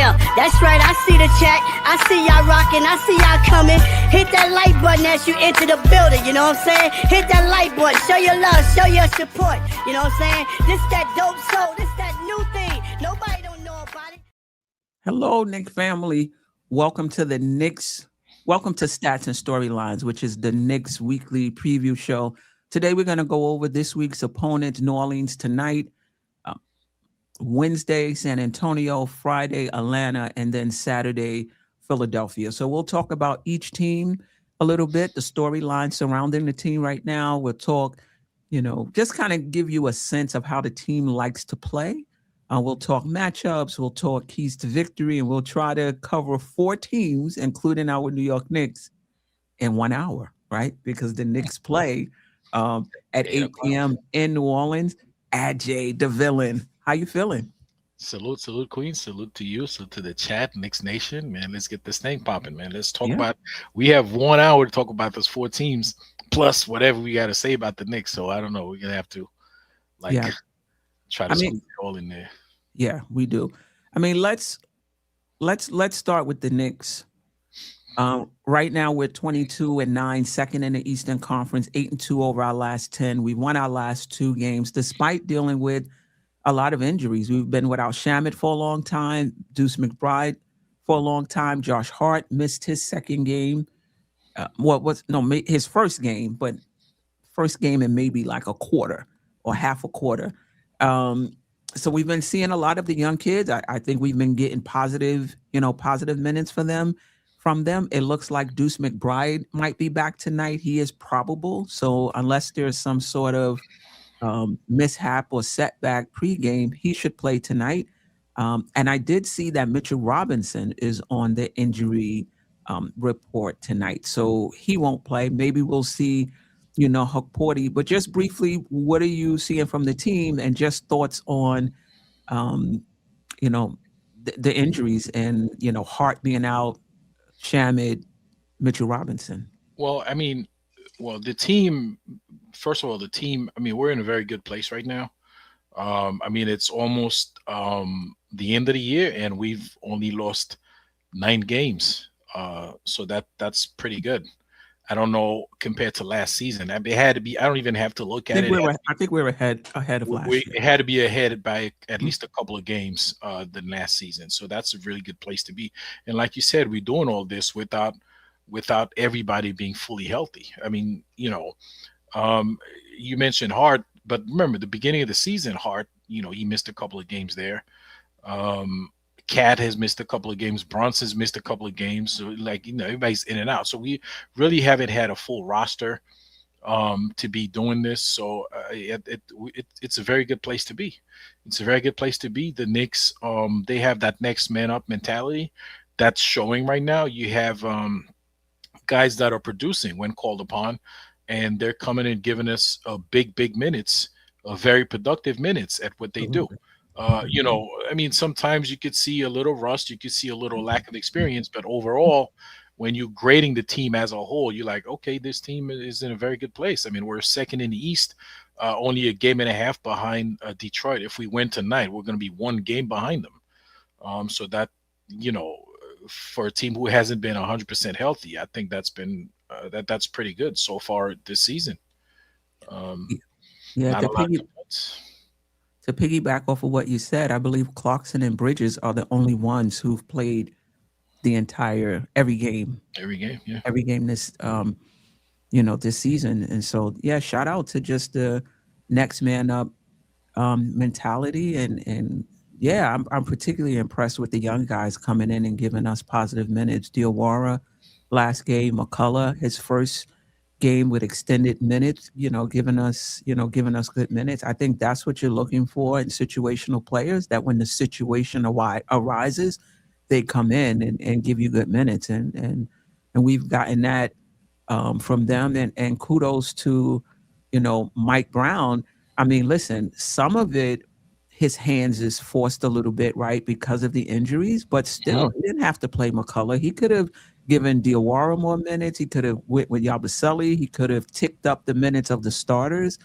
Yeah, that's right. I see the chat. I see y'all rocking. I see y'all coming. Hit that like button as you enter the building. You know what I'm saying? Hit that like button. Show your love. Show your support. You know what I'm saying? This that dope soul. This that new thing. Nobody don't know about it. Hello, Knick family. Welcome to the Knicks. Welcome to Stats and Storylines, which is the Knicks weekly preview show. Today, we're going to go over this week's opponent, New Orleans tonight, Wednesday, San Antonio, Friday, Atlanta, and then Saturday, Philadelphia. So we'll talk about each team a little bit, the storyline surrounding the team right now. We'll talk, just kind of give you a sense of how the team likes to play. We'll talk matchups, we'll talk keys to victory, and we'll try to cover 4 teams, including our New York Knicks, in 1 hour, right? Because the Knicks play at 8 p.m. in New Orleans. Ajay, the villain. How you feeling? Salute, Queen. Salute to you. Salute to the chat, Knicks Nation. Man, let's get this thing popping, man. Let's talk about, we have 1 hour to talk about those 4 teams, plus whatever we got to say about the Knicks. So I don't know. We're going to have to, try to squeeze it all in there. Yeah, we do. I mean, let's start with the Knicks. Right now we're 22-9, second in the Eastern Conference, 8-2 over our last 10. We won our last 2 games, despite dealing with a lot of injuries. We've been without Shamet for a long time, Deuce McBride for a long time. Josh Hart missed his second game. His first game, but first game in maybe like a quarter or half a quarter. So we've been seeing a lot of the young kids. I think we've been getting positive minutes from them. It looks like Deuce McBride might be back tonight. He is probable. So unless there's some sort of mishap or setback pregame, he should play tonight. And I did see that Mitchell Robinson is on the injury report tonight. So he won't play. Maybe we'll see Hukporti, but just briefly, what are you seeing from the team, and just thoughts on, the injuries and, Hart being out, Shamet, Mitchell Robinson? Well, I mean, the team, first of all, we're in a very good place right now. It's almost the end of the year, and we've only lost 9 games. So that's pretty good. I don't know compared to last season. It had to be. I don't even have to look at it. I think we're ahead of last year. It had to be ahead by at least a couple of games than last season. So that's a really good place to be. And like you said, we're doing all this without everybody being fully healthy. I mean, you mentioned Hart, but remember the beginning of the season, Hart, he missed a couple of games there. Cat has missed a couple of games. Brunson's missed a couple of games. So everybody's in and out. So we really haven't had a full roster to be doing this. So it's a very good place to be. It's a very good place to be. The Knicks, they have that next man up mentality that's showing right now. You have guys that are producing when called upon, and they're coming and giving us big minutes, very productive minutes at what they do. Sometimes you could see a little rust, you could see a little lack of experience, but overall, when you're grading the team as a whole, you're like, okay, this team is in a very good place. I mean, we're second in the East, only a game and a half behind Detroit. If we win tonight, we're going to be 1 game behind them. So that, for a team who hasn't been 100% healthy, I think that's been that's pretty good so far this season. To piggyback off of what you said, I believe Clarkson and Bridges are the only ones who've played the every game this this season. And so shout out to just the next man up mentality, and I'm particularly impressed with the young guys coming in and giving us positive minutes. Diawara last game, McCullough his first game with extended minutes, giving us good minutes. I think that's what you're looking for in situational players, that when the situation arises, they come in and give you good minutes. And we've gotten that from them. And kudos to, Mike Brown. I mean, listen, some of it, his hands is forced a little bit, right, because of the injuries, but still, he didn't have to play McCullough. He could have given Diawara more minutes. He could have went with Yabusele. He could have ticked up the minutes of the starters,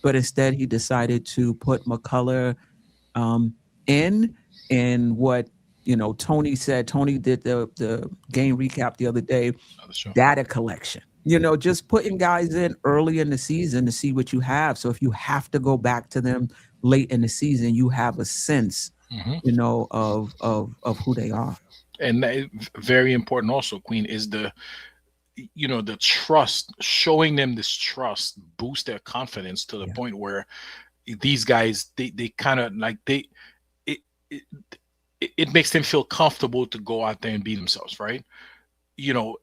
but instead he decided to put McCullough in what Tony did the game recap the other day, That's true. data collection, just putting guys in early in the season to see what you have. So if you have to go back to them late in the season, you have a sense, of who they are. And very important also, Queen, is the trust. Showing them this trust boosts their confidence to the point where these guys, they kind of like it, it it makes them feel comfortable to go out there and be themselves, right? You know,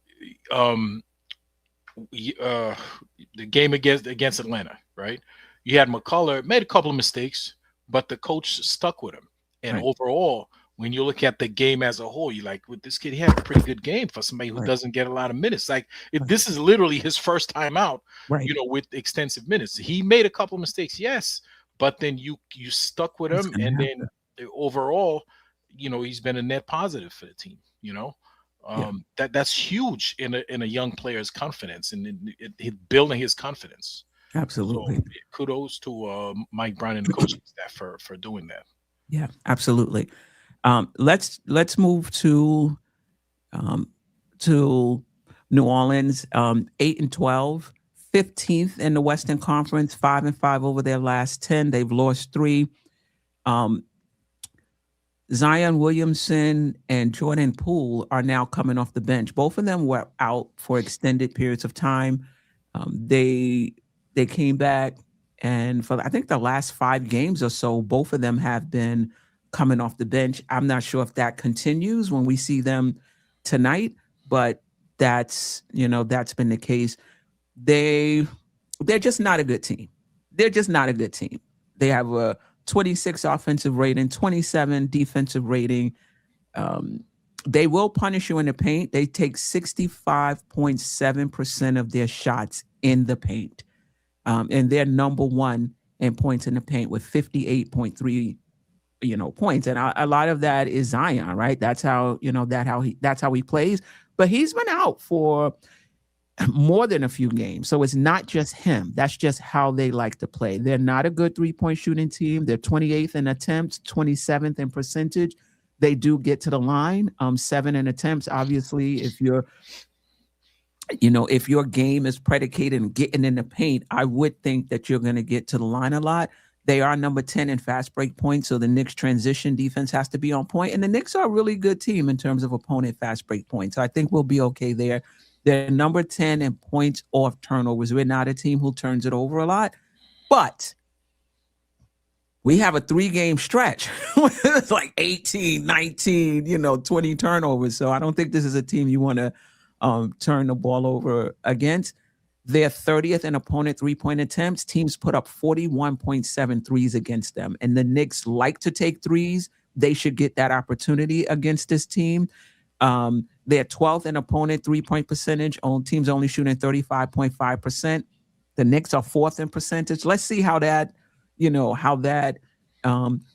the game against Atlanta, right? You had McCullough made a couple of mistakes, but the coach stuck with him. And overall, when you look at the game as a whole, you're like, with this kid, he had a pretty good game for somebody who doesn't get a lot of minutes. Like, this is literally his first time out, with extensive minutes. He made a couple of mistakes, yes, but then you stuck with him, and then overall, he's been a net positive for the team. That's huge in a young player's confidence and it building his confidence. Absolutely. So, kudos to Mike Brown and the coaching staff for doing that. Yeah, absolutely. Let's move to New Orleans, 8-12, 15th in the Western Conference, 5-5 over their last 10. They've lost 3. Zion Williamson and Jordan Poole are now coming off the bench. Both of them were out for extended periods of time. They came back, and for I think the last 5 games or so, both of them have been coming off the bench. I'm not sure if that continues when we see them tonight, but that's been the case. They're just not a good team. They're just not a good team. They have a 26 offensive rating, 27 defensive rating. They will punish you in the paint. They take 65.7% of their shots in the paint. And they're number 1 in points in the paint with 58.3 points. And a lot of that is Zion, right? That's how he plays. But he's been out for more than a few games. So it's not just him. That's just how they like to play. They're not a good 3-point shooting team. They're 28th in attempts, 27th in percentage. They do get to the line, 7 in attempts. Obviously, if your game is predicated on getting in the paint, I would think that you're going to get to the line a lot. They are number 10 in fast break points, so the Knicks transition defense has to be on point. And the Knicks are a really good team in terms of opponent fast break points. So I think we'll be okay there. They're number 10 in points off turnovers. We're not a team who turns it over a lot, but we have a 3-game stretch. It's like 18, 19, 20 turnovers. So I don't think this is a team you want to turn the ball over against. They're 30th in opponent 3-point attempts. Teams put up 41.7 threes against them. And the Knicks like to take threes. They should get that opportunity against this team. They're 12th in opponent 3-point percentage. Teams only shooting 35.5%. The Knicks are 4th in percentage. Let's see how that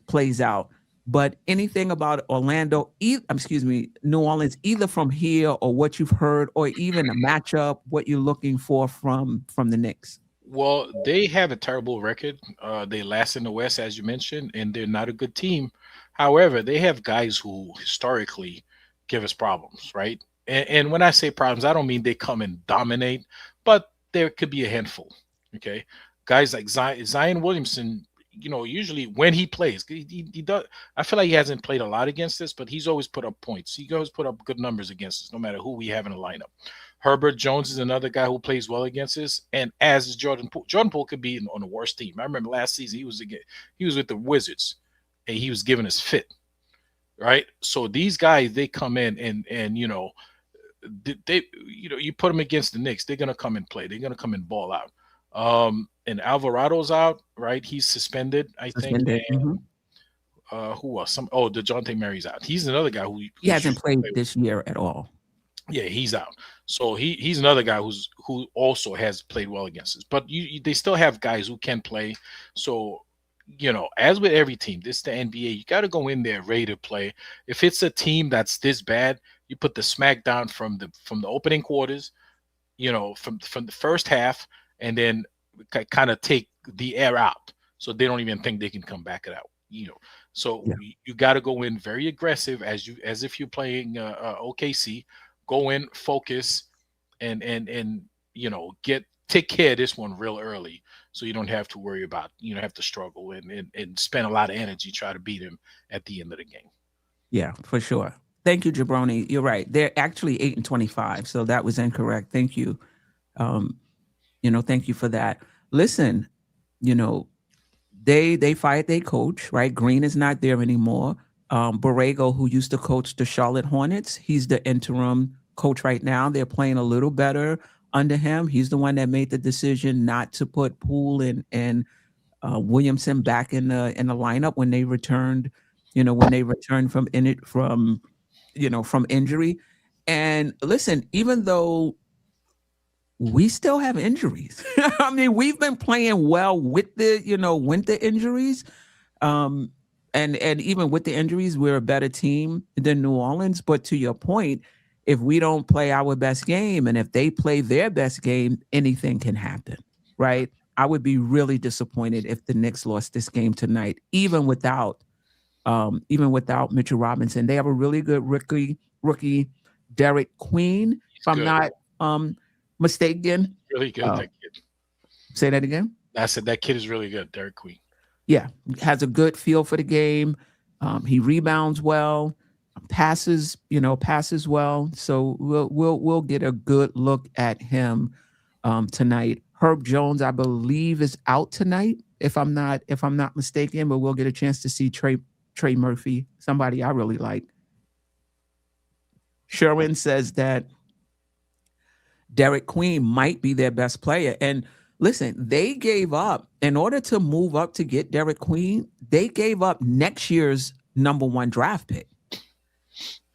plays out. But anything about New Orleans, either from here or what you've heard, or even a matchup, what you're looking for from the Knicks? Well, they have a terrible record. They last in the West, as you mentioned, and they're not a good team. However, they have guys who historically give us problems, right? And when I say problems, I don't mean they come and dominate, but there could be a handful. Okay, guys like Zion Williamson. Usually when he plays, he does. I feel like he hasn't played a lot against us, but he's always put up points. He always put up good numbers against us, no matter who we have in the lineup. Herbert Jones is another guy who plays well against us, and as is Jordan Poole. Jordan Poole could be on the worst team. I remember last season he was with the Wizards, and he was giving us fit. Right, so these guys, they come in and they you put them against the Knicks, they're gonna come and play. They're gonna come and ball out. And Alvarado's out, right? He's suspended, I think. And, who else? DeJounte Murray's out. He's another guy who hasn't played this year at all. Yeah, he's out. So he's another guy who also has played well against us. But they still have guys who can play. So as with every team, this is the NBA. You got to go in there ready to play. If it's a team that's this bad, you put the smack down from the opening quarters, from the first half, and then kind of take the air out, so they don't even think they can come back it out. So Yeah. you got to go in very aggressive as if you're playing OKC. Go in, focus, and take care of this one real early, so you don't have to worry about have to struggle and spend a lot of energy try to beat him at the end of the game. Yeah, for sure. Thank you, Jabroni. You're right. They're actually 8-25, so that was incorrect. Thank you. Thank you for that. Listen, you know, they fired their coach, right? Green is not there anymore. Borrego, who used to coach the Charlotte Hornets, he's the interim coach right now. They're playing a little better under him. He's the one that made the decision not to put Poole and Williamson back in the lineup when they returned, from injury. And listen, even though we still have injuries, I mean, we've been playing well with the injuries. And even with the injuries, we're a better team than New Orleans. But to your point, if we don't play our best game and if they play their best game, anything can happen, right? I would be really disappointed if the Knicks lost this game tonight, even without Mitchell Robinson. They have a really good rookie Derek Queen, if I'm not mistaken. Really good, that kid. Say that again? I said that kid is really good, Derek Queen. Yeah, has a good feel for the game. He rebounds well, passes well. So we'll get a good look at him tonight. Herb Jones, I believe, is out tonight, if I'm not mistaken, but we'll get a chance to see Trey Murphy, somebody I really like. Sherwin says that Derek Queen might be their best player. And listen, they gave up, in order to move up to get Derek Queen, they gave up next year's #1 draft pick.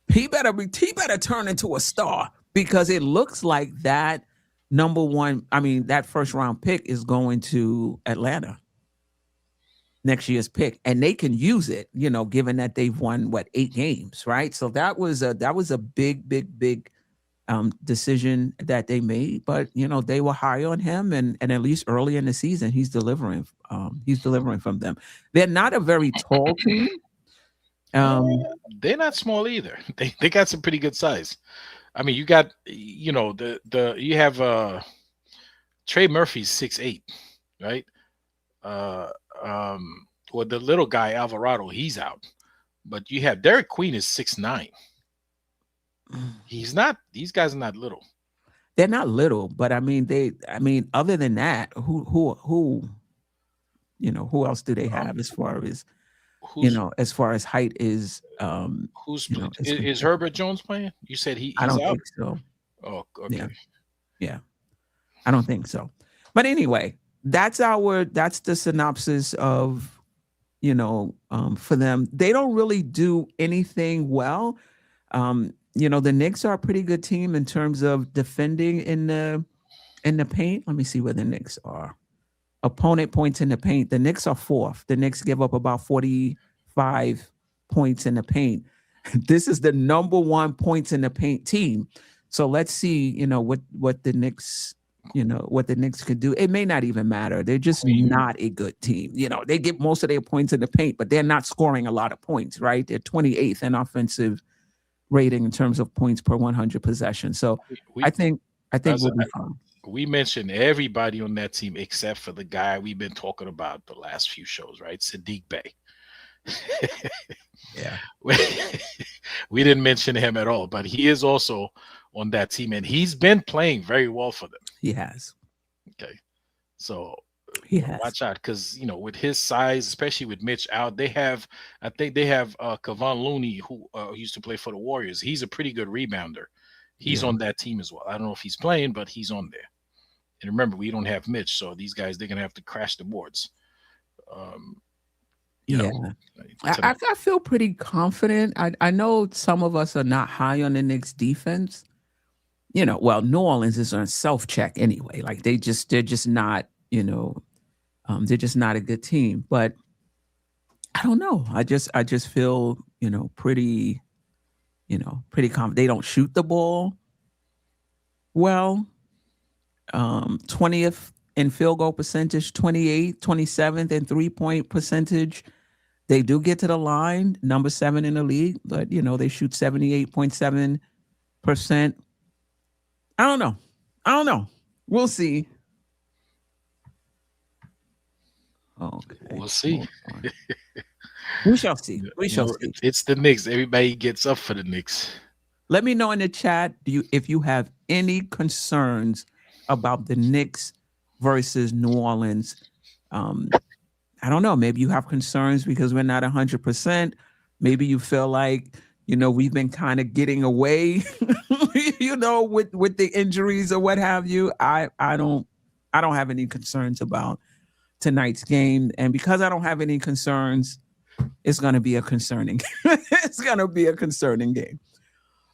He better turn into a star, because it looks like that that first round pick is going to Atlanta. Next year's pick, and they can use it, given that they've won 8 games, right? So that was a big decision that they made, but they were high on him, and at least early in the season, he's delivering from them. They're not a very tall team. They're not small either. They got some pretty good size. I mean, you got you have Trey Murphy's 6'8", right? Well, the little guy Alvarado, he's out, but you have Derek Queen is 6'9". He's not. These guys are not little. They're not little, but other than that, who else do they have as far as height is? Is Herbert Jones playing? You said he's I don't out? think so. Oh, okay. Yeah, I don't think so. But anyway, that's the synopsis of, for them. They don't really do anything well. The Knicks are a pretty good team in terms of defending in the paint. Let me see where the Knicks are. Opponent points in the paint. The Knicks are 4th. The Knicks give up about 45 points in the paint. This is the #1 points in the paint team. So let's see, what the Knicks, what the Knicks could do. It may not even matter. They're just not a good team. They get most of their points in the paint, but they're not scoring a lot of points, right? They're 28th in offensive rating in terms of points per 100 possessions. So I think we'll be fine. We mentioned everybody on that team except for the guy we've been talking about the last few shows, right? Sadiq Bey. Yeah. We didn't mention him at all, but he is also on that team, and he's been playing very well for them. He has. Okay. So watch out, because with his size, especially with Mitch out, I think they have Kevon Looney, who used to play for the Warriors. He's a pretty good rebounder. He's on that team as well. I don't know if he's playing, but he's on there. And remember, we don't have Mitch, so these guys, they're gonna have to crash the boards. I feel pretty confident. I know some of us are not high on the Knicks defense. Well, New Orleans is on self-check anyway. Like they're just not, they're just not a good team. But I don't know. I just feel, pretty confident. They don't shoot the ball well. 20th in field goal percentage, 27th in 3-point percentage. They do get to the line, number 7 in the league, but they shoot 78.7%. I don't know. We'll see. Okay. We'll see. We shall see. We shall see. It's the Knicks. Everybody gets up for the Knicks. Let me know in the chat if you have any concerns about the Knicks versus New Orleans. I don't know. Maybe you have concerns because we're not 100%. Maybe you feel like, we've been kind of getting away, with the injuries or what have you. I don't have any concerns about tonight's game. And because I don't have any concerns, it's going to be a concerning. It's going to be a concerning game.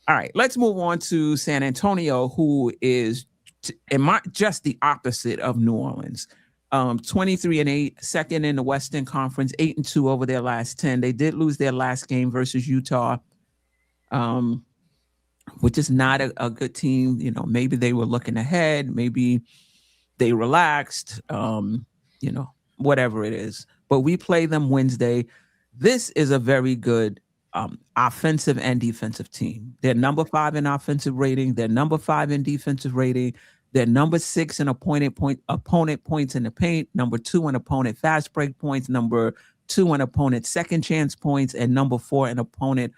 All right, let's move on to San Antonio, who is just the opposite of New Orleans. 23-8, second in the Western Conference, 8-2 over their last 10. They did lose their last game versus Utah, which is not a good team. Maybe they were looking ahead. Maybe they relaxed, whatever it is. But we play them Wednesday. This is a very good offensive and defensive team. They're number 5 in offensive rating. They're number 5 in defensive rating. They're number 6 in opponent points in the paint, number 2 in opponent fast break points, number 2 in opponent second chance points, and number 4 in opponent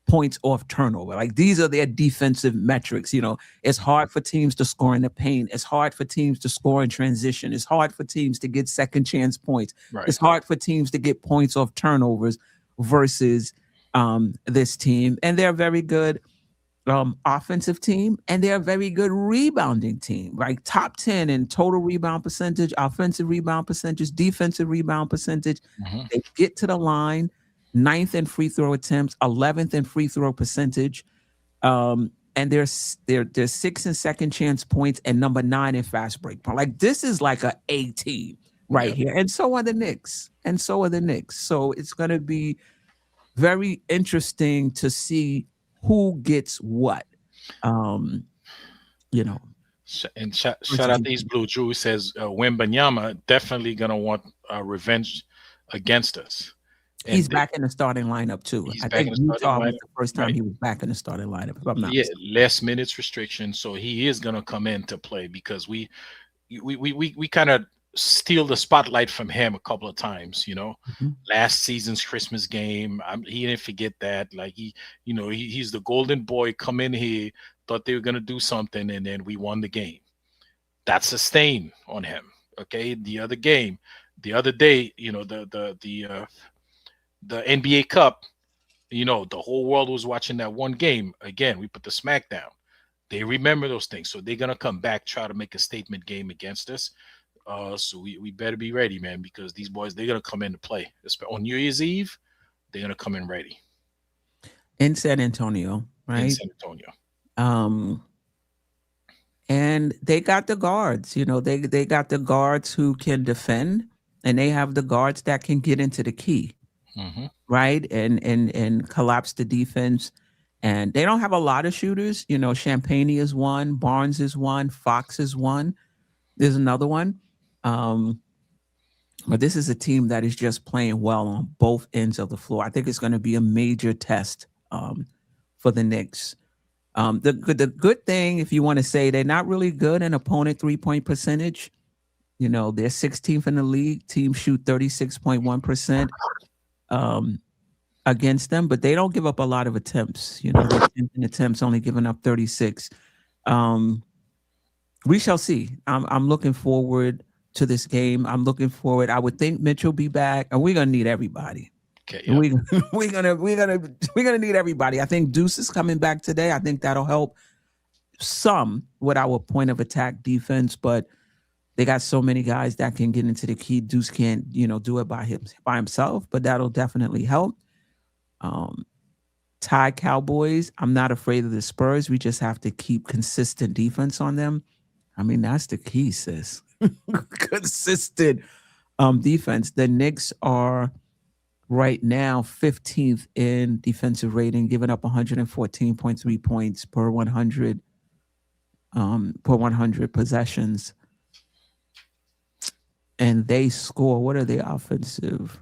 points off turnover. Like, these are their defensive metrics. It's hard for teams to score in the paint. It's hard for teams to score in transition. It's hard for teams to get second chance points. Right. It's hard for teams to get points off turnovers versus this team. And they're very good offensive team, and they're a very good rebounding team, right? Top 10 in total rebound percentage, offensive rebound percentage, defensive rebound percentage. Mm-hmm. They get to the line, 9th in free throw attempts, 11th in free throw percentage, and they're 6th in second chance points and number 9 in fast break point. Like, this is like a team right here, and so are the Knicks, So it's going to be very interesting to see who gets what, And shout out to East Blue. Drew says Wembanyama definitely gonna want revenge against us. And he's back in the starting lineup too. I think Utah was the first time he was back in the starting lineup. If I'm not mistaken. Less minutes restriction, so he is gonna come in to play because we kind of steal the spotlight from him a couple of times, mm-hmm. Last season's Christmas game, he didn't forget that. Like, he's the golden boy. Come in here, thought they were going to do something, and then we won the game. That's a stain on him. Okay. The other day, the NBA Cup, the whole world was watching that one game. Again, we put the smack down. They remember those things. So they're going to come back, try to make a statement game against us. So we better be ready, man, because these boys, they're going to come in to play. On New Year's Eve, they're going to come in ready. In San Antonio, right? In San Antonio. And they got the guards, they got the guards who can defend, and they have the guards that can get into the key, mm-hmm. right? And collapse the defense. And they don't have a lot of shooters. Champagne is one, Barnes is one, Fox is one. There's another one. But this is a team that is just playing well on both ends of the floor. I think it's going to be a major test for the Knicks. The good thing, if you want to say, they're not really good in opponent 3-point percentage. They're 16th in the league. Teams shoot 36.1% against them, but they don't give up a lot of attempts. They're 10th in attempts, only giving up 36. We shall see. I'm looking forward to this game. I'm looking forward. I would think Mitchell be back, and we're gonna need everybody. Okay, yeah. We're gonna need everybody. I think Deuce is coming back today. I think that'll help some with our point of attack defense, but they got so many guys that can get into the key. Deuce can't, do it by himself, but that'll definitely help. Tie Cowboys. I'm not afraid of the Spurs. We just have to keep consistent defense on them. I mean, that's the key, sis. Consistent defense. The Knicks are right now 15th in defensive rating, giving up 114.3 points per 100 possessions. And they score. What are they offensive?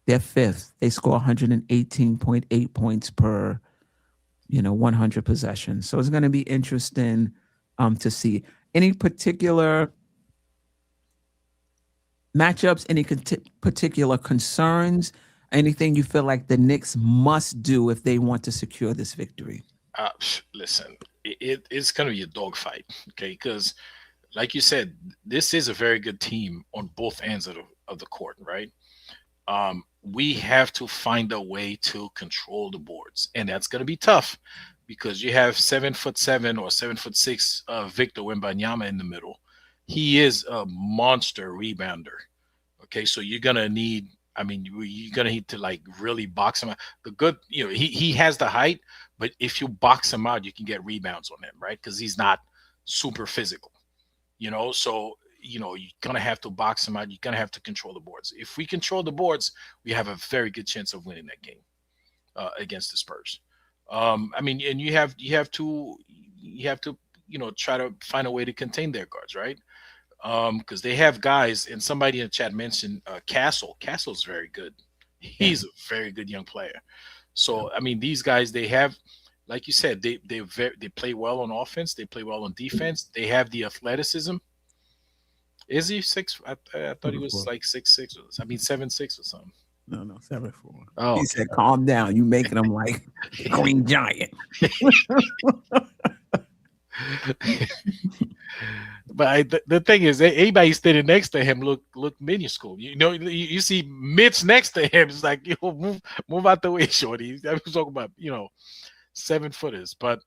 They're fifth. They score 118.8 points per 100 possessions. So it's going to be interesting to see any particular matchups, any particular concerns, anything you feel like the Knicks must do if they want to secure this victory. Listen, it's going to be a dogfight, okay? Because, like you said, this is a very good team on both ends of the court, right? We have to find a way to control the boards, and that's going to be tough because you have 7'7" or 7'6" Victor Wembanyama in the middle. He is a monster rebounder. Okay, so you're gonna need. I mean, you're gonna need to like really box him out. The good, he has the height, but if you box him out, you can get rebounds on him, right? Because he's not super physical. So you're gonna have to box him out. You're gonna have to control the boards. If we control the boards, we have a very good chance of winning that game against the Spurs. I mean, and you have to try to find a way to contain their guards, right? Because they have guys, and somebody in the chat mentioned Castle. Castle's very good. He's a very good young player. So I mean, these guys, they have, like you said, they play well on offense. They play well on defense. They have the athleticism. Is he 6? I thought he was like 6'6". I mean 7'6" or something. No, 7'4". Oh, he said, "Calm down. You making him like Green Giant." But the thing is, anybody standing next to him look minuscule. You see Mitch next to him. It's like, move out the way, shorty. I was talking about 7-footers, but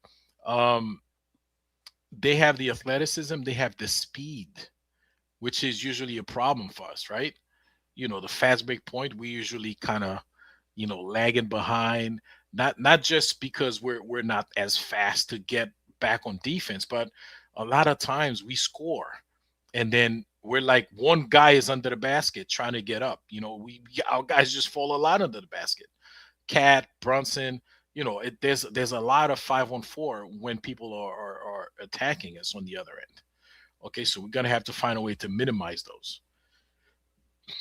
they have the athleticism. They have the speed, which is usually a problem for us, right? The fast break point, we usually kind of, lagging behind. Not just because we're not as fast to get back on defense, but a lot of times we score and then we're like one guy is under the basket trying to get up. Our guys just fall a lot under the basket. Cat, Brunson, there's a lot of 5-on-4 when people are attacking us on the other end. Okay, so we're gonna have to find a way to minimize those.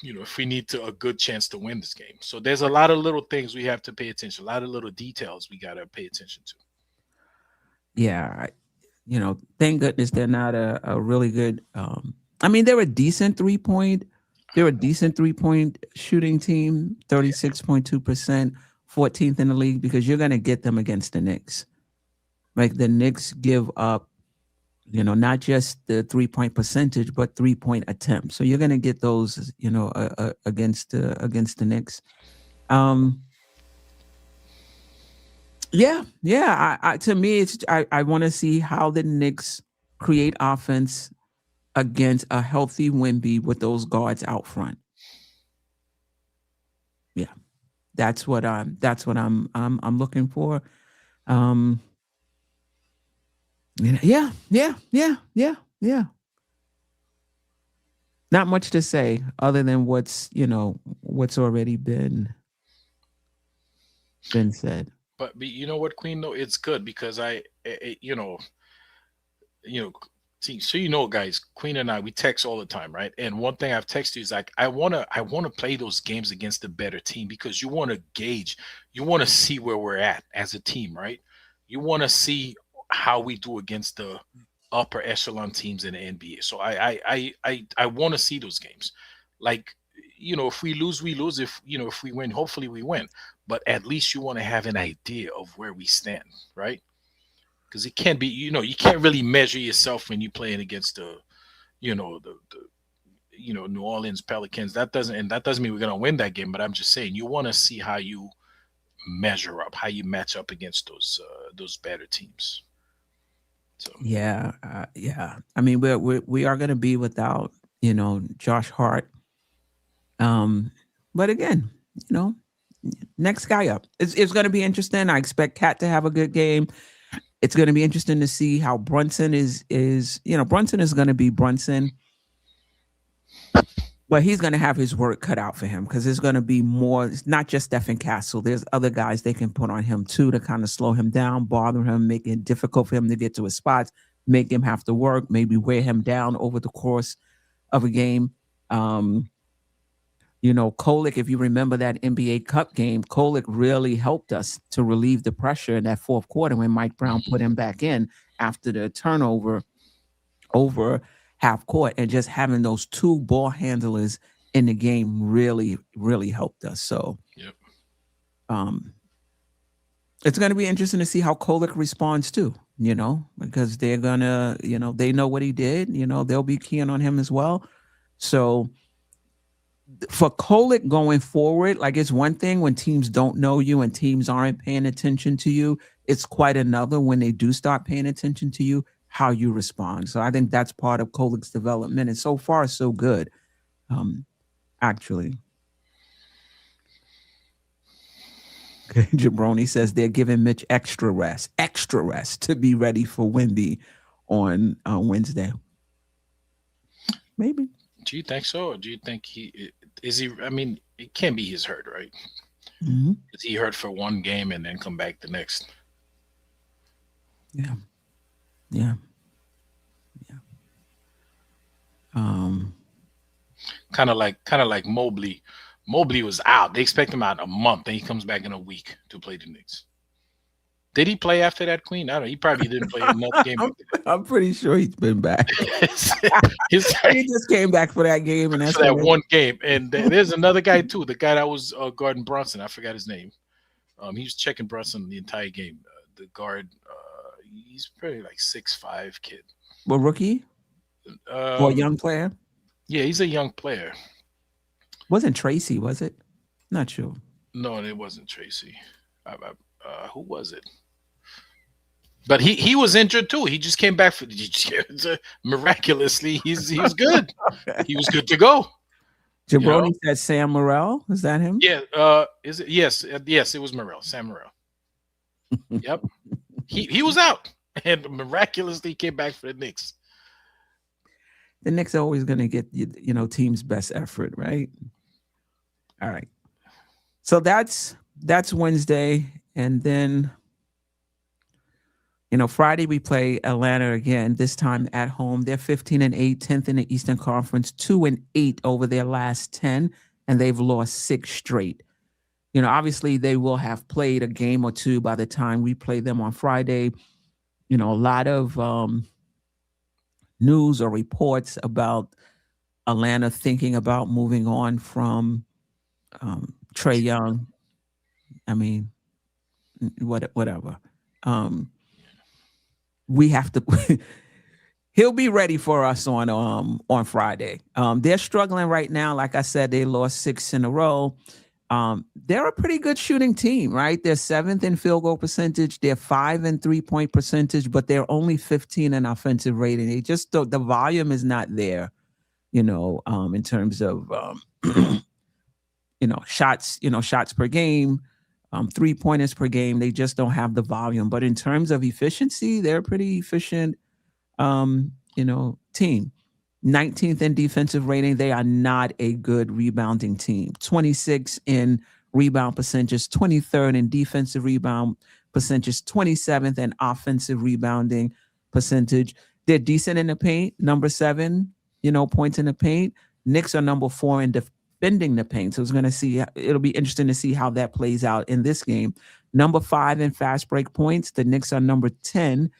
If we need a good chance to win this game. So there's a lot of little things we have to pay attention, a lot of little details we gotta pay attention to. Yeah, thank goodness they're not a really good. I mean, they're a decent 3-point. They're a decent 3-point shooting team, 36.2%, 14th in the league, because you're going to get them against the Knicks. Like the Knicks give up, not just the 3-point percentage, but 3-point attempts. So you're going to get those, against the Knicks. Yeah. To me, it's I want to see how the Knicks create offense against a healthy Wemby with those guards out front. Yeah, that's what I'm looking for. Yeah. Not much to say other than what's already been said. But you know what, Queen? No, it's good because so guys, Queen and I, we text all the time, right? And one thing I've texted you is like, I wanna play those games against the better team because you want to gauge, you want to see where we're at as a team, right? You want to see how we do against the upper echelon teams in the NBA. So I want to see those games. Like, if we lose, we lose. If we win, hopefully we win. But at least you want to have an idea of where we stand, right? Because it can't be, you can't really measure yourself when you're playing against the New Orleans Pelicans. That doesn't mean we're gonna win that game. But I'm just saying, you want to see how you measure up, how you match up against those better teams. So yeah. I mean, we are going to be without Josh Hart. But again, next guy up. It's going to be interesting. I expect Cat to have a good game. It's going to be interesting to see how Brunson is. Brunson is going to be Brunson, but he's going to have his work cut out for him because there's going to be more. It's not just Stephen Castle. There's other guys they can put on him too to kind of slow him down, bother him, make it difficult for him to get to his spots, make him have to work, maybe wear him down over the course of a game. Kolek, if you remember that NBA Cup game, Kolek really helped us to relieve the pressure in that fourth quarter when Mike Brown put him back in after the turnover over half court, and just having those two ball handlers in the game really, really helped us. So, Yep. It's going to be interesting to see how Kolek responds too, because they're going to, they know what he did, they'll be keen on him as well. So for Kolek going forward, like, it's one thing when teams don't know you and teams aren't paying attention to you. It's quite another when they do start paying attention to you, how you respond. So I think that's part of Kolek's development. And so far, so good, actually. Jabroni says they're giving Mitch extra rest to be ready for Wemby on Wednesday. Maybe. Do you think so, or do you think is he? I mean, it can't be he's hurt, right? Mm-hmm. Is he hurt for one game and then come back the next? Yeah. Kind of like Mobley. Mobley was out. They expect him out a month, and he comes back in a week to play the Knicks. Did he play after that, Queen? I don't know. He probably didn't play another game. I'm pretty sure he's been back. He just came back for that game, and that's for that one game. And there's another guy too. The guy that was guarding Brunson. I forgot his name. He was checking Brunson the entire game. The guard. He's probably like 6'5" kid. Well, rookie or a young player? Yeah, he's a young player. Wasn't Tracy, was it? Not sure. No, it wasn't Tracy. Who was it? But he was injured too. He just came back miraculously. He's good. He was good to go. Jabroni said Sam Morrell. Is that him? Yeah. Is it? Yes. Yes. It was Morrell. Sam Morrell. Yep. He was out and miraculously came back for the Knicks. The Knicks are always going to get team's best effort, right? All right. So that's Wednesday, and then Friday we play Atlanta again. This time at home. They're 15-8, 10th in the Eastern Conference, 2-8 over their last 10, and they've lost 6 straight. Obviously they will have played a game or two by the time we play them on Friday. A lot of news or reports about Atlanta thinking about moving on from Trae Young. I mean, whatever. We have to. He'll be ready for us on Friday. They're struggling right now. Like I said, they lost 6 in a row. They're a pretty good shooting team, right? They're 7th in field goal percentage. They're 5th in 3-point percentage, but they're only 15 in offensive rating. They just the volume is not there, in terms of shots per game, 3-pointers per game. They just don't have the volume. But in terms of efficiency, they're a pretty efficient team. 19th in defensive rating. They are not a good rebounding team. 26 in rebound percentage, 23rd in defensive rebound percentage, 27th in offensive rebounding percentage. They're decent in the paint, number 7, points in the paint. Knicks are number 4 in defending the paint. So it'll be interesting to see how that plays out in this game. Number 5 in fast break points. The Knicks are number 10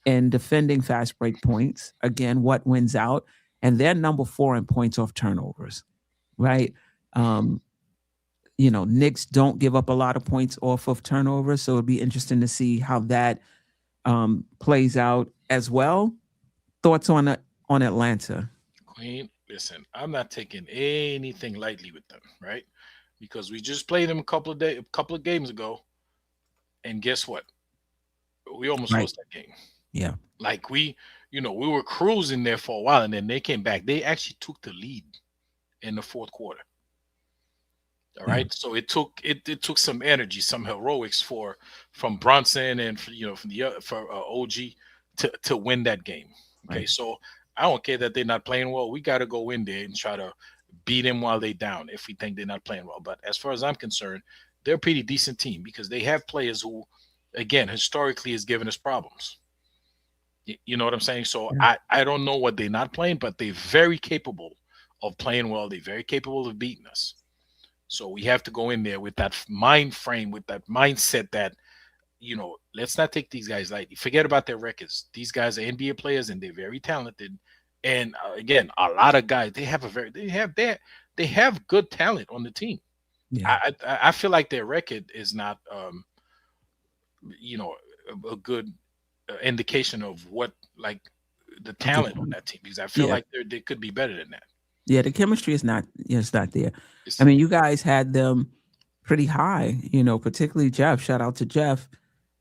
in defending fast break points. Again, what wins out? And they're number 4 in points off turnovers, right? Knicks don't give up a lot of points off of turnovers, so it'll be interesting to see how that plays out as well. Thoughts on Atlanta? Queen, listen, I'm not taking anything lightly with them, right? Because we just played them a couple of games ago, and guess what? We almost lost that game. Yeah, like we were cruising there for a while, and then they came back. They actually took the lead in the fourth quarter. All right, so it took some energy, some heroics from Brunson and for OG to win that game. Okay, so I don't care that they're not playing well. We got to go in there and try to beat them while they're down if we think they're not playing well. But as far as I'm concerned, they're a pretty decent team because they have players who, again, historically has given us problems. You know what I'm saying? So I don't know what they're not playing, but they're very capable of playing well. They're very capable of beating us. So we have to go in there with that mind frame, with that mindset that, let's not take these guys lightly. Forget about their records. These guys are NBA players and they're very talented. And again, a lot of guys, they have good talent on the team. Yeah. I feel like their record is not, a good indication of what, like, the talent on that team, because I feel like they could be better than that. Yeah, the chemistry is not there. It's, I mean, you guys had them pretty high, particularly Geoff. Shout out to Geoff.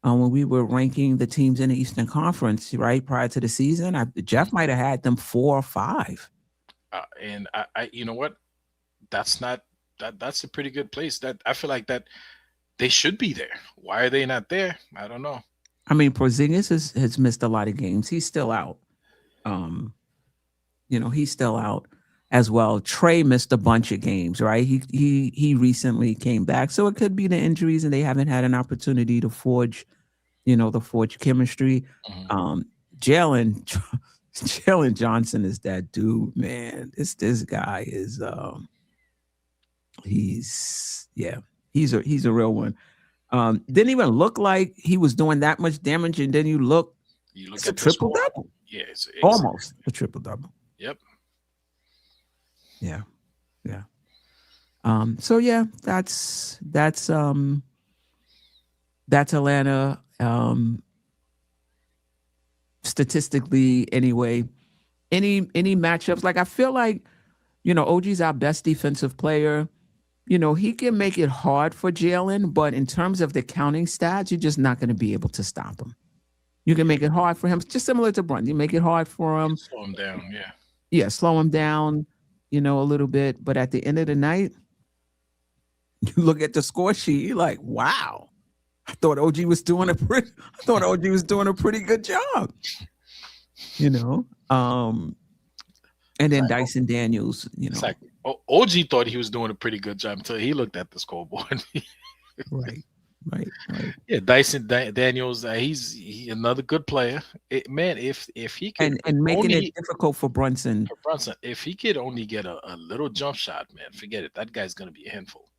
When we were ranking the teams in the Eastern Conference, right, prior to the season, Geoff might have had them 4 or 5. And I you know what? That's a pretty good place. That I feel like that they should be there. Why are they not there? I don't know. I mean, Porzingis has missed a lot of games. He's still out. He's still out as well. Trey missed a bunch of games, right? He recently came back, so it could be the injuries, and they haven't had an opportunity to forge chemistry. Jalen Johnson is that dude, man. This guy is he's a real one. Didn't even look like he was doing that much damage, and then you look it's at a triple double. Yeah, it's almost a triple double. Yep. Yeah. So yeah, that's Atlanta. Statistically, anyway, any matchups, like I feel like, OG's our best defensive player. He can make it hard for Jalen, but in terms of the counting stats, you're just not going to be able to stop him. You can make it hard for him, just similar to Brunson. You make it hard for him. Slow him down, yeah. Yeah, slow him down, a little bit. But at the end of the night, you look at the score sheet, you're like, wow. I thought OG was doing a pretty good job. And then Dyson Daniels, It's like OG thought he was doing a pretty good job until he looked at the scoreboard. Right. Yeah, Dyson Daniels, he's another good player. Man, if he could and making it difficult for Brunson. If he could only get a little jump shot, man, forget it. That guy's gonna be a handful.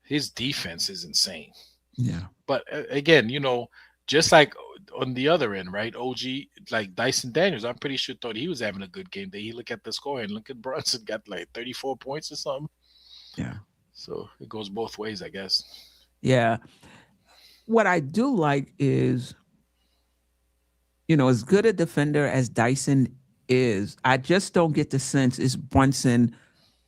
His defense is insane. Yeah. But again, just like on the other end, right? OG, like Dyson Daniels, I'm pretty sure thought he was having a good game. Then he look at the score and look at Brunson got like 34 points or something. Yeah. So it goes both ways, I guess. Yeah. What I do like is, as good a defender as Dyson is, I just don't get the sense is Brunson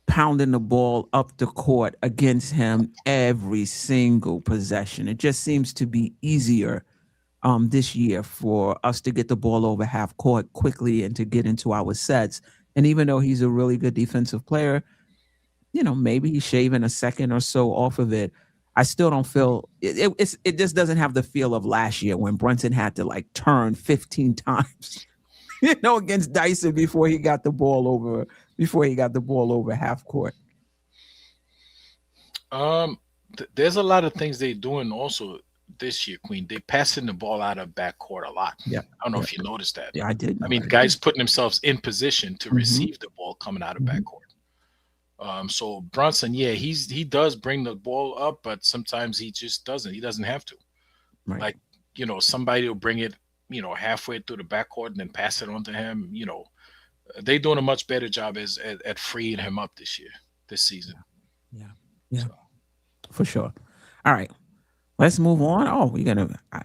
pounding the ball up the court against him every single possession. It just seems to be easier this year for us to get the ball over half court quickly and to get into our sets. And even though he's a really good defensive player, maybe he's shaving a second or so off of it. I still don't feel it just doesn't have the feel of last year when Brunson had to like turn 15 times, against Dyson before he got the ball over half court. There's a lot of things they're doing also this year, Queen. They're passing the ball out of backcourt a lot. Yeah. I don't know if you noticed that. Yeah, I did. I mean, guys putting themselves in position to receive the ball coming out of backcourt. So Brunson, yeah, he does bring the ball up, but sometimes he just doesn't. He doesn't have to. Right. Like, somebody will bring it, halfway through the backcourt and then pass it on to him. They're doing a much better job at freeing him up this season. Yeah. So. For sure. All right. Let's move on. Oh,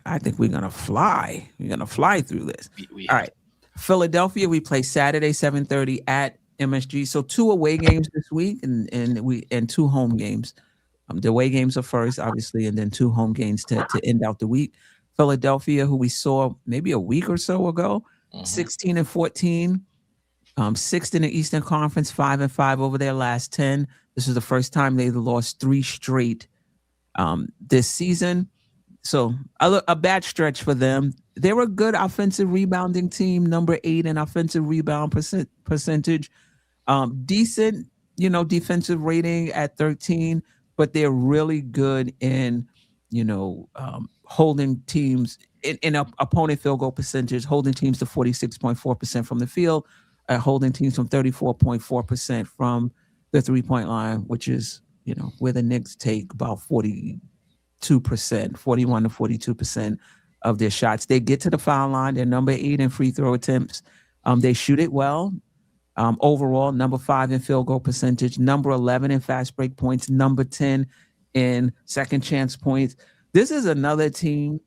I think we're gonna fly. We're gonna fly through this. All right. Philadelphia, we play Saturday, 7:30 at MSG. So 2 away games this week and 2 home games. The away games are first, obviously, and then 2 home games to end out the week. Philadelphia, who we saw maybe a week or so ago, 16-14, 6th in the Eastern Conference, 5-5 over their last 10. This is the first time they've lost 3 straight this season. So a bad stretch for them. They were a good offensive rebounding team, number 8 in offensive rebound percentage. Decent, defensive rating at 13, but they're really good in, holding teams in opponent field goal percentage, holding teams to 46.4% from the field, holding teams from 34.4% from the 3-point line, which is, where the Knicks take about 42%, 41 to 42% of their shots. They get to the foul line. They're number 8 in free throw attempts. They shoot it well. Overall, number 5 in field goal percentage, number 11 in fast break points, number 10 in second chance points. This is another team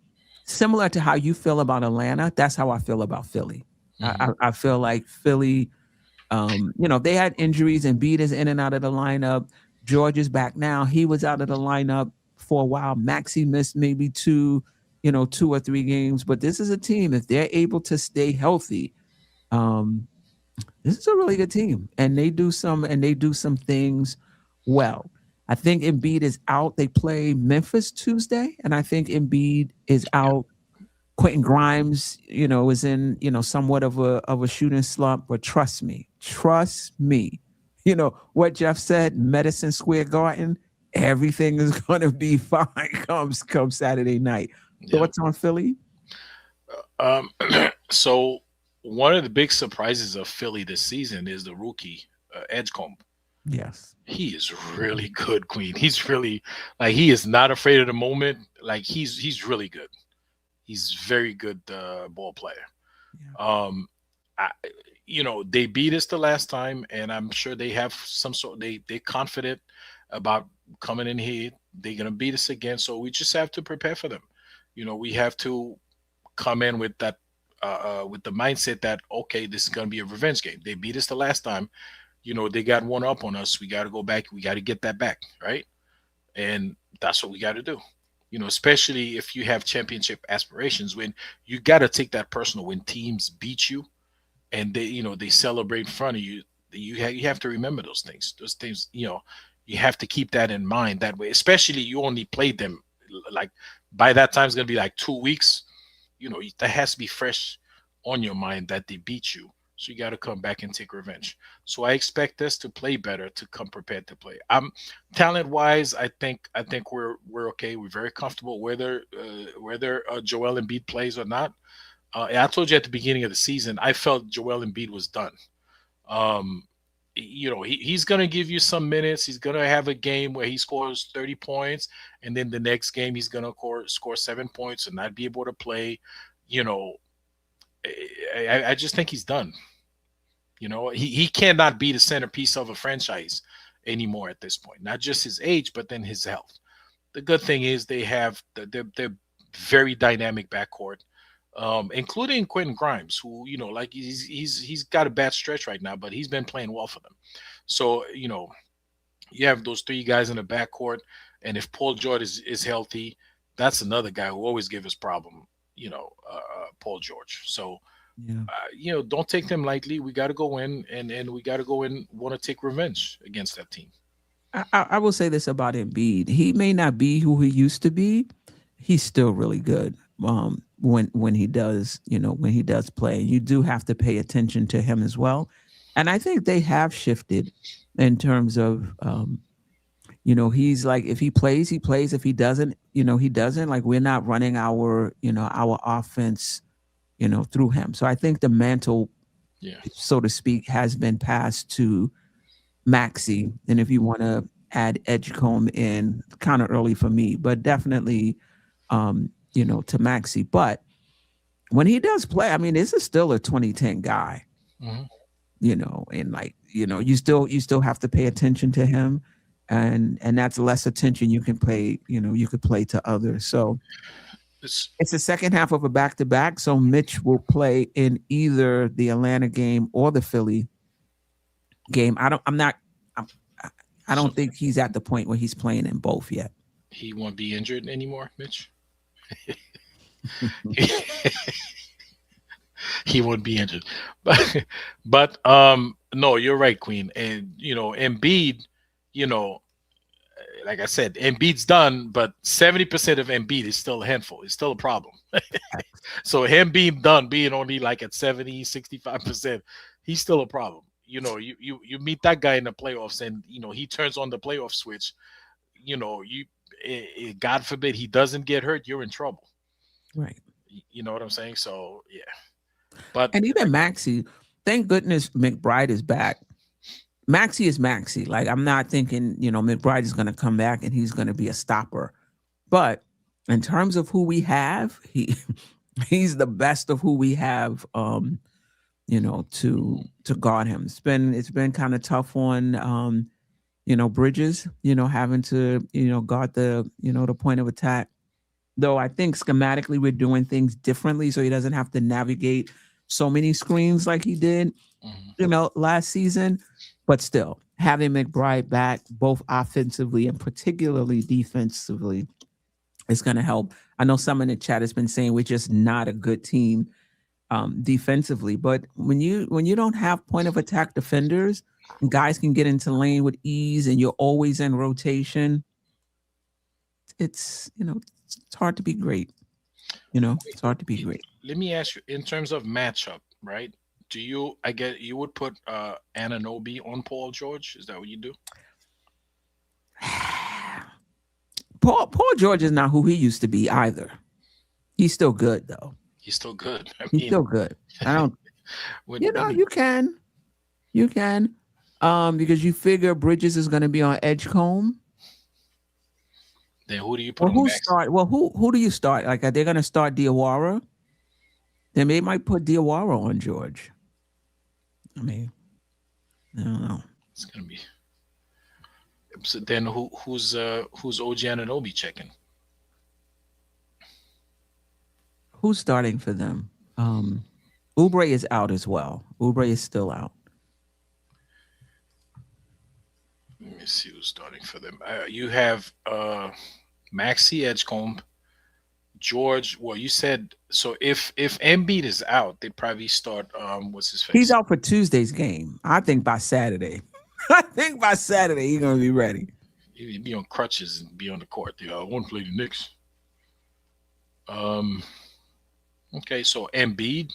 similar to how you feel about Atlanta. That's how I feel about Philly. I feel like Philly, they had injuries and Embiid is in and out of the lineup. George is back now. He was out of the lineup for a while. Maxey missed maybe 2 or 3 games. But this is a team, if they're able to stay healthy, this is a really good team, and they do some things well. I think Embiid is out. They play Memphis Tuesday, and I think Embiid is out. Quentin Grimes, is in somewhat of a shooting slump, but trust me, what Geoff said, Madison Square Garden, everything is going to be fine come Saturday night. Thoughts on Philly? So one of the big surprises of Philly this season is the rookie Edgecombe. Yes. He is really good, Queen. He's really he is not afraid of the moment. Like he's really good. He's very good ball player. Yeah. They beat us the last time, and I'm sure they have some sort. They're confident about coming in here. They're gonna beat us again, so we just have to prepare for them. We have to come in with that. With the mindset that, okay, this is going to be a revenge game. They beat us the last time. They got one up on us. We got to go back. We got to get that back, right? And that's what we got to do. Especially if you have championship aspirations, when you got to take that personal. When teams beat you and they celebrate in front of you, you have to remember those things. Those things, you have to keep that in mind that way, especially you only played them by that time it's going to be 2 weeks. That has to be fresh on your mind that they beat you. So you got to come back and take revenge. So I expect us to play better, to come prepared to play. Talent-wise, I think we're okay. We're very comfortable whether Joel Embiid plays or not. I told you at the beginning of the season, I felt Joel Embiid was done. He's going to give you some minutes. He's going to have a game where he scores 30 points, and then the next game he's going to score 7 points and not be able to play. I just think he's done. He cannot be the centerpiece of a franchise anymore at this point. Not just his age, but then his health. The good thing is they're very dynamic backcourt. Including Quentin Grimes, who he's got a bad stretch right now, but he's been playing well for them. So you have those 3 guys in the backcourt, and if Paul George is healthy, that's another guy who always gives us problem. Paul George. So don't take them lightly. We got to go in, and we got to go in want to take revenge against that team. I will say this about Embiid: he may not be who he used to be. He's still really good. When he does play, you do have to pay attention to him as well. And I think they have shifted in terms of, he's if he plays, he plays. If he doesn't, he doesn't. We're not running our offense, through him. So I think the mantle, so to speak, has been passed to Maxey. And if you want to add Edgecombe in, kind of early for me, but definitely, to Maxey. But when he does play, this is still a 2010 guy, and you still have to pay attention to him, and that's less attention you can pay, you could play to others. So it's the second half of a back-to-back. So Mitch will play in either the Atlanta game or the Philly game. I don't think he's at the point where he's playing in both yet. He won't be injured anymore, Mitch. He won't be injured, but no, you're right, Queen. And Embiid, like I said, Embiid's done, but 70% of Embiid is still a handful. It's still a problem. So him being done, being only at 70, 65%, he's still a problem. You meet that guy in the playoffs, and he turns on the playoff switch. God forbid he doesn't get hurt, you're in trouble. Right. You know what I'm saying? So yeah. And even Maxey, thank goodness McBride is back. Maxey is Maxey. Like, I'm not thinking, McBride is going to come back and he's going to be a stopper. But in terms of who we have, he's the best of who we have. To guard him. It's been kind of tough on Bridges. Having to guard the point of attack. Though I think schematically we're doing things differently, so he doesn't have to navigate so many screens like he did, last season. But still, having McBride back, both offensively and particularly defensively, is going to help. I know some in the chat has been saying we're just not a good team defensively, but when you don't have point of attack defenders, and guys can get into lane with ease, and you're always in rotation, it's hard to be great. It's hard to be great. Let me ask you, in terms of matchup, right? I get you would put Anunoby on Paul George? Is that what you do? Paul George is not who he used to be either. He's still good though. He's still good. He's still good. I don't. You can, because you figure Bridges is going to be on Edgecombe. Then who do you put? Who do you start? Like, are they going to start Diawara? Then they might put Diawara on George. I mean, I don't know. It's going to be. So then who's OG Anunoby checking? Who's starting for them? Oubre is out as well. Oubre is still out. Let me see who's starting for them. You have Maxey, Edgecombe, George. Well, you said so. If Embiid is out, they probably start. What's his face? He's out for Tuesday's game. I think by Saturday. He's gonna be ready. He'd be on crutches and be on the court. I want to play the Knicks. Okay, so Embiid.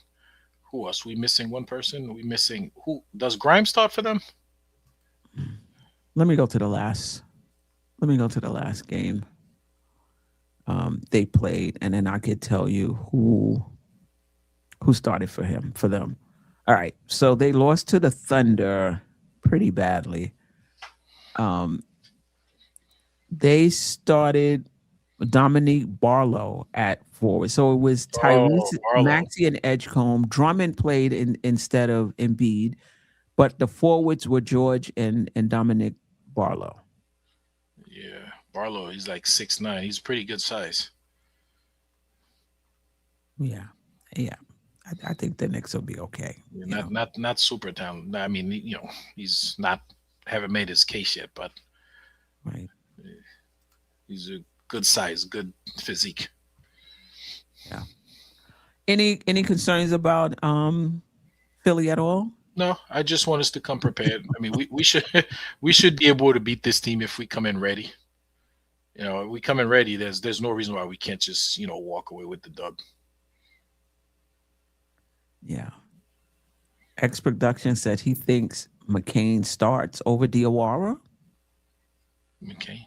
Who else? We missing one person? We missing who? Does Grimes start for them? Let me go to the last game they played, and then I could tell you who started for them. All right, so they lost to the Thunder pretty badly. They started Dominique Barlow at forward. So it was Tyrese Maxey and Edgecombe. Drummond played instead of Embiid, but the forwards were George and Dominique Barlow. Yeah, Barlow, he's like 6'9". He's pretty good size. Yeah. I think the Knicks will be okay. Yeah, not super talented. I mean, he's not haven't made his case yet, but right. He's a good size, good physique. Yeah. Any concerns about Philly at all? No, I just want us to come prepared. I mean, we should be able to beat this team if we come in ready. If we come in ready, there's no reason why we can't just walk away with the dub. Yeah. X Production said he thinks McCain starts over Diawara. McCain.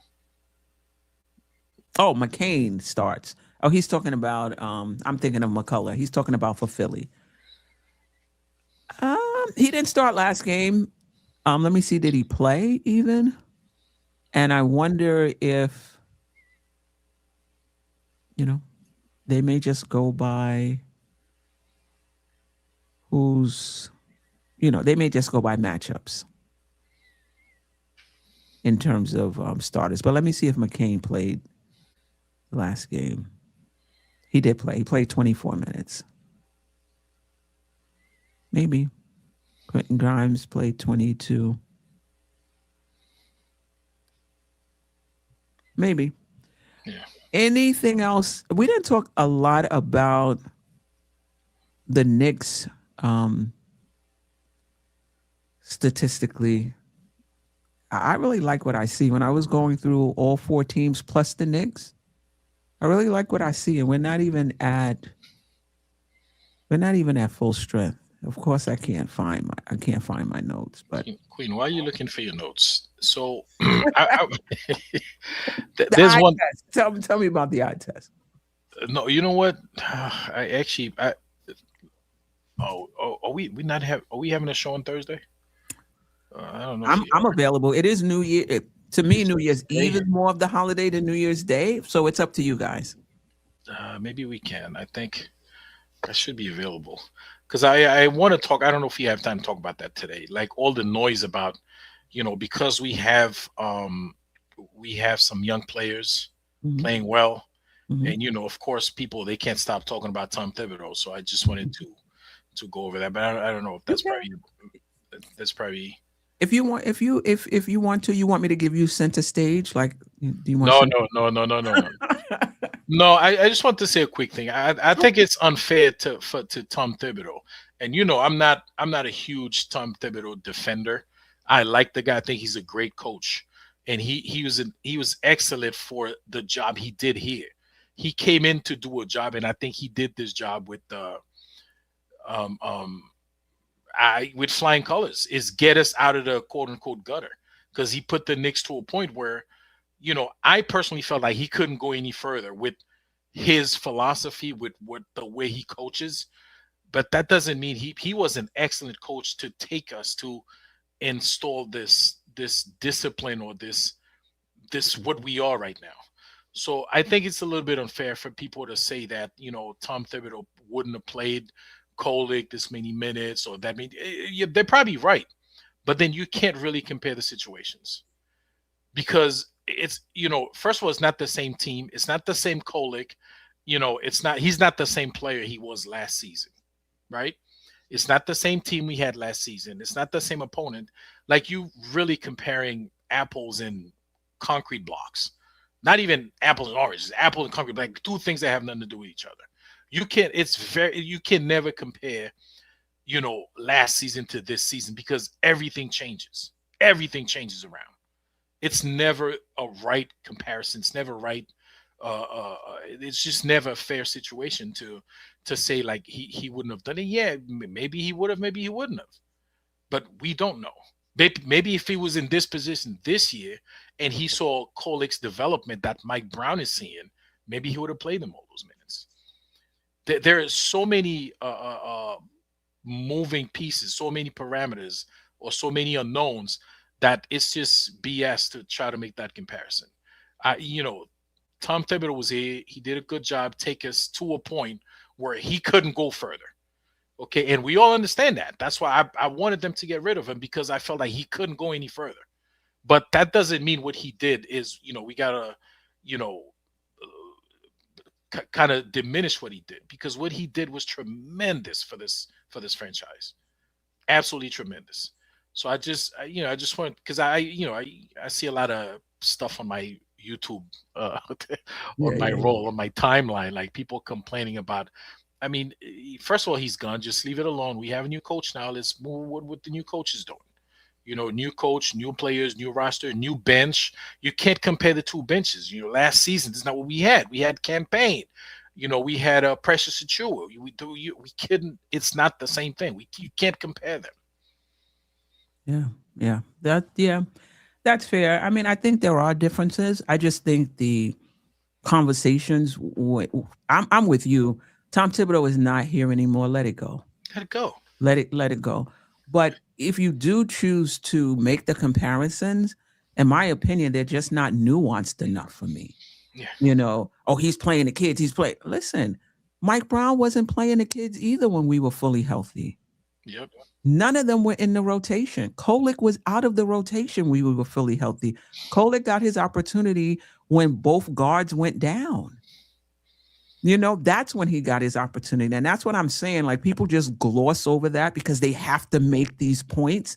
Oh, McCain starts. Oh, he's talking about. I'm thinking of McCullough. He's talking about for Philly. He didn't start last game. Let me see. Did he play even? And I wonder if they may just go by they may just go by matchups in terms of starters. But let me see if McCain played last game. He did play. He played 24 minutes. Maybe. Quentin Grimes played 22. Maybe. Yeah. Anything else? We didn't talk a lot about the Knicks statistically. I really like what I see when I was going through all four teams plus the Knicks. I really like what I see, and we're not even at full strength. Of course, I can't find my notes. But Queen, why are you looking for your notes? So there's the one. Test. Tell me about the eye test. No, you know what? Are we having a show on Thursday? I don't know if you I'm available. It is New Year. To me, New Year's Eve Day. is more of the holiday than New Year's Day. So it's up to you guys. Maybe we can. I think I should be available because I want to talk. I don't know if you have time to talk about that today. Like all the noise about, because we have some young players Mhm. playing well, Mhm. and of course, people they can't stop talking about Tom Thibodeau. So I just wanted to go over that, but I don't know if that's Okay. probably. If you want, if you want to, you want me to give you center stage. Like, do you want No, center? no, no, no, no, no, no. No, I just want to say a quick thing. I think it's unfair to Tom Thibodeau, and I'm not a huge Tom Thibodeau defender. I like the guy. I think he's a great coach, and he was excellent for the job he did here. He came in to do a job, and I think he did this job with um um with flying colors. Is get us out of the quote unquote gutter because he put the Knicks to a point where I personally felt like he couldn't go any further with his philosophy, with what the way he coaches. But that doesn't mean he was an excellent coach to take us to install this discipline or this what we are right now. So I think it's a little bit unfair for people to say that Tom Thibodeau wouldn't have played Kolek this many minutes or that many. Yeah, they're probably right, but then you can't really compare the situations because it's first of all it's not the same team, it's not the same Kolek, he's not the same player he was last season, right? It's not the same team we had last season, it's not the same opponent. Like you really comparing apples and concrete blocks, not even apples and oranges, apple and concrete, like two things that have nothing to do with each other. You can never compare last season to this season because everything changes around. It's never a right comparison. It's never right. It's just never a fair situation to say like he wouldn't have done it. Yeah, maybe he would have, maybe he wouldn't have, but we don't know. Maybe if he was in this position this year and he saw Kolek's development that Mike Brown is seeing, maybe he would have played him all those minutes. There are so many moving pieces, so many parameters, or so many unknowns that it's just BS to try to make that comparison. Tom Thibodeau was here. He did a good job, take us to a point where he couldn't go further. Okay, and we all understand that. That's why I wanted them to get rid of him because I felt like he couldn't go any further. But that doesn't mean what he did is, we gotta, kind of diminish what he did because what he did was tremendous for this franchise, absolutely tremendous. So I just want because I see a lot of stuff on my YouTube or on my timeline, like people complaining about. I mean, first of all, he's gone. Just leave it alone. We have a new coach now. Let's move what the new coach is doing. New coach, new players, new roster, new bench. You can't compare the two benches. Last season, this is not what we had. We had campaign. We had a Precious Achua. We couldn't. It's not the same thing. You can't compare them. Yeah. That's fair. I mean, I think there are differences. I just think the conversations. I'm with you. Tom Thibodeau is not here anymore. Let it go. Let it go. Let it go. But if you do choose to make the comparisons, in my opinion, they're just not nuanced enough for me. Yeah. He's playing the kids. Listen, Mike Brown wasn't playing the kids either when we were fully healthy. Yep. None of them were in the rotation. Kolek was out of the rotation when we were fully healthy. Kolek got his opportunity when both guards went down. That's when he got his opportunity. And that's what I'm saying. Like, people just gloss over that because they have to make these points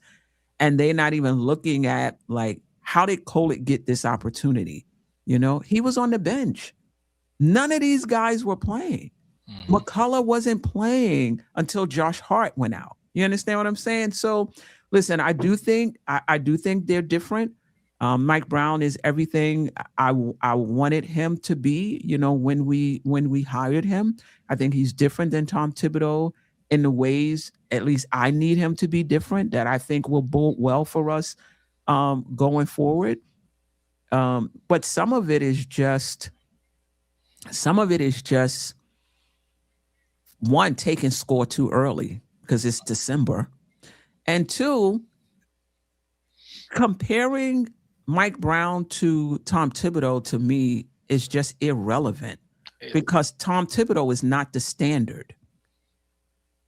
and they're not even looking at, like, how did Kolek get this opportunity? He was on the bench. None of these guys were playing. Mm-hmm. McCullough wasn't playing until Josh Hart went out. You understand what I'm saying? So, listen, I do think they're different. Mike Brown is everything I wanted him to be. When we hired him, I think he's different than Tom Thibodeau in the ways, at least I need him to be different, that I think will bode well for us going forward. But some of it is just one, taking score too early because it's December, and two, comparing Mike Brown to Tom Thibodeau to me is just irrelevant because Tom Thibodeau is not the standard.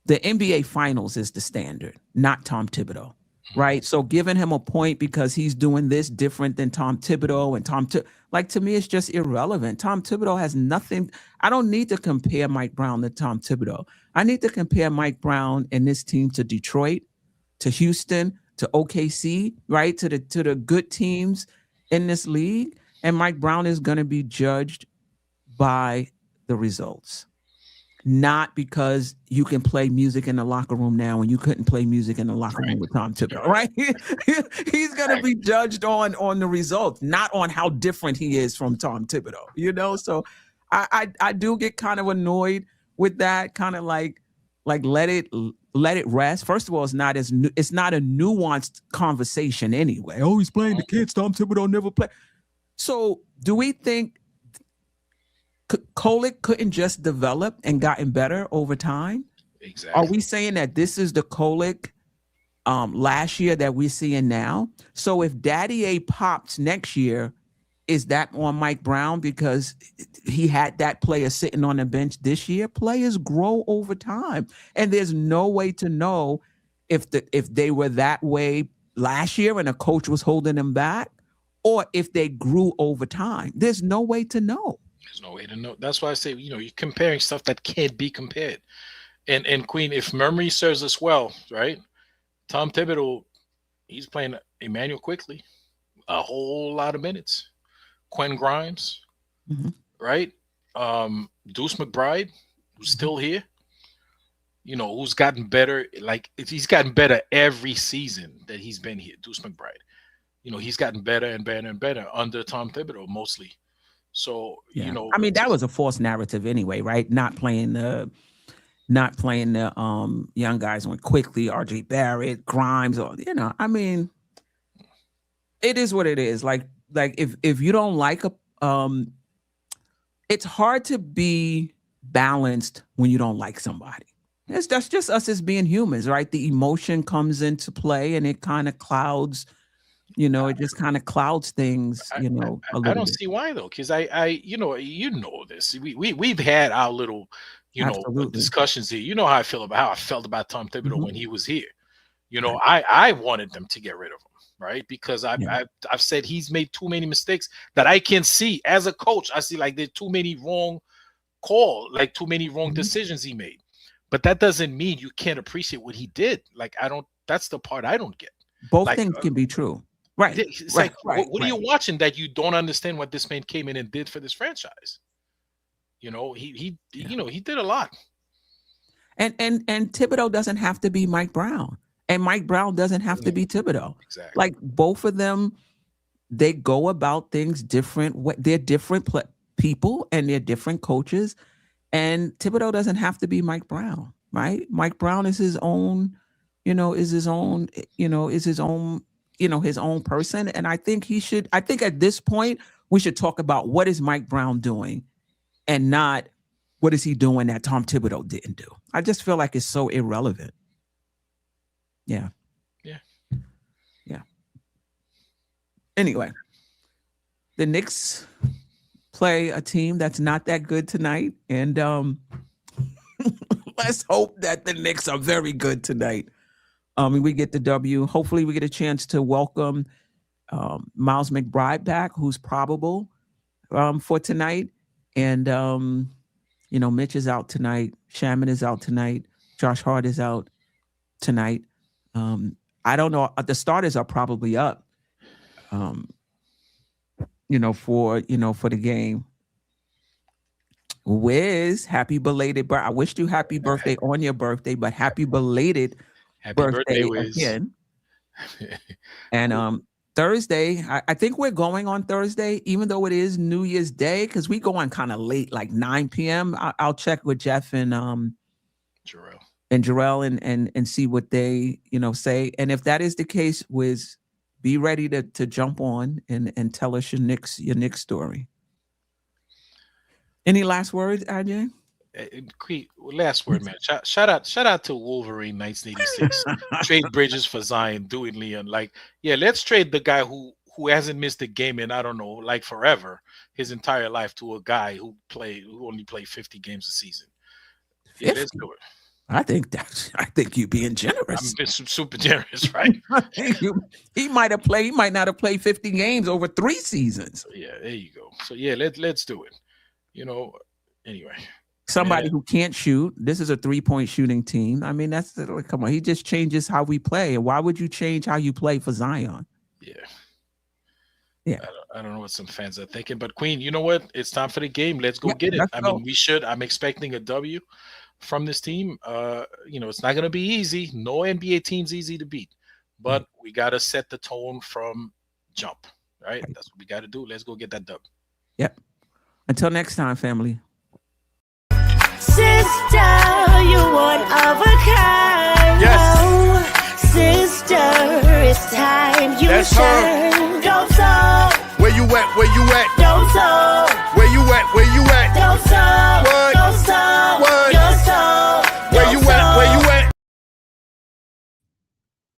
The NBA Finals is the standard, not Tom Thibodeau, right? So giving him a point because he's doing this different than Tom Thibodeau and to me, it's just irrelevant. Tom Thibodeau has nothing. I don't need to compare Mike Brown to Tom Thibodeau. I need to compare Mike Brown and this team to Detroit, to Houston, to OKC, right? To the good teams in this league. And Mike Brown is going to be judged by the results, not because you can play music in the locker room now and you couldn't play music in the locker room with Tom Thibodeau, right? He's going to be judged on the results, not on how different he is from Tom Thibodeau, you know? So I do get kind of annoyed with that, kind of like let it rest. First of all, it's not a nuanced conversation anyway. Oh, he's playing the kids. Tom Thibodeau never played. So do we think Kolek couldn't just develop and gotten better over time? Exactly. Are we saying that this is the Kolek last year that we're seeing now? So if Daddy A pops next year, is that on Mike Brown because he had that player sitting on the bench this year? Players grow over time, and there's no way to know if they were that way last year and a coach was holding them back, or if they grew over time. There's no way to know. There's no way to know. That's why I say, you're comparing stuff that can't be compared. And Queen, if memory serves us well, right? Tom Thibodeau, he's playing Emmanuel Quickly a whole lot of minutes. Quentin Grimes, right? Deuce McBride, who's still here, who's gotten better. Like, he's gotten better every season that he's been here. Deuce McBride, he's gotten better and better and better under Tom Thibodeau mostly. So, I mean, that was a false narrative anyway, right? Not playing the young guys on Quickly, RJ Barrett, Grimes, or I mean, it is what it is. Like if you don't like it's hard to be balanced when you don't like somebody. That's just us as being humans, right? The emotion comes into play and it kind of clouds. It just kind of clouds things, a little I don't bit. see why though, because I this. We've had our little, Absolutely. discussions here. How I felt about Tom Thibodeau when he was here. I wanted them to get rid of him, right? Because I've said he's made too many mistakes that I can see as a coach. I see like there's too many wrong too many wrong decisions he made. But that doesn't mean you can't appreciate what he did. Like that's the part I don't get. Both things can be true. Right. It's right, like, what are you watching that you don't understand what this man came in and did for this franchise? He did a lot. And Thibodeau doesn't have to be Mike Brown, and Mike Brown doesn't have to be Thibodeau. Exactly. Like both of them, they go about things different. They're different people and they're different coaches. And Thibodeau doesn't have to be Mike Brown, right? Mike Brown is his own, his own person. And I think at this point, we should talk about what is Mike Brown doing and not what is he doing that Tom Thibodeau didn't do. I just feel like it's so irrelevant. Yeah. Anyway, the Knicks play a team that's not that good tonight. And let's hope that the Knicks are very good tonight. We get the W. Hopefully we get a chance to welcome Miles McBride back, who's probable for tonight. And, Mitch is out tonight. Shaman is out tonight. Josh Hart is out tonight. I don't know. The starters are probably up, for the game. Wiz, happy belated birthday. I wished you happy birthday on your birthday, but happy belated birthday Wiz. Again. And Thursday, I think we're going on Thursday, even though it is New Year's Day, because we go on kind of late, like 9 p.m. I'll check with Geoff and Jerrell and see what they say. And if that is the case, Wiz, be ready to jump on and tell us your Knicks story. Any last words, AJ? Last word, man. Shout out to Wolverine 1986. Trade Bridges for Zion, do it, Leon. Like, yeah, let's trade the guy who hasn't missed a game in, I don't know, like forever, his entire life, to a guy who only played 50 games a season. Yeah, let's do it. I think you're being generous. I'm super generous, right? He might not have played 50 games over 3 seasons. Yeah, there you go. So yeah, let's do it. Anyway. Somebody who can't shoot. This is a 3-point shooting team. I mean, come on. He just changes how we play. And why would you change how you play for Zion? Yeah. I don't know what some fans are thinking, but Queen, you know what? It's time for the game. Let's go get it. I mean, we should. I'm expecting a W from this team. It's not going to be easy. No NBA team's easy to beat, but we got to set the tone from jump, right? That's what we got to do. Let's go get that dub. Yep. Until next time, family. Sister, you one of a kind. Yes. Oh, sister, it's time you That's shine. Dope Soul. Where you at? Where you at? Dope Soul. Where you at? Where you at? Dope Soul.